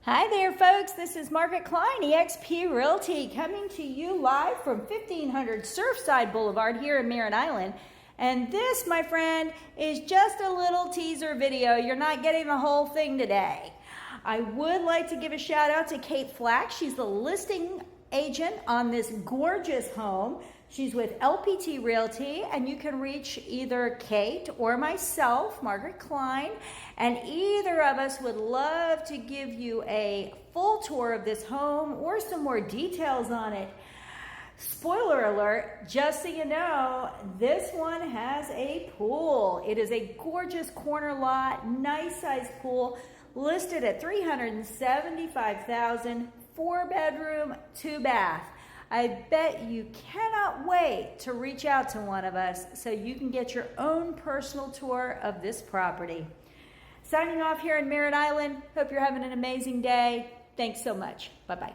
Hi there, folks. This is Margaret Klein, eXp Realty, coming to you live from 1500 Surfside Boulevard here in Merritt Island. And this, my friend, is just a little teaser video. You're not getting the whole thing today. I would like to give a shout out to Kate Flack. She's the listing agent on this gorgeous home. She's with LPT Realty, and you can reach either Kate or myself, Margaret Klein, and either of us would love to give you a full tour of this home or some more details on it. Spoiler alert, just so you know, this one has a pool. It is a gorgeous corner lot, nice size pool, listed at $375,000, 4-bedroom, 2-bath. I bet you cannot wait to reach out to one of us so you can get your own personal tour of this property. Signing off here in Merritt Island. Hope you're having an amazing day. Thanks so much. Bye-bye.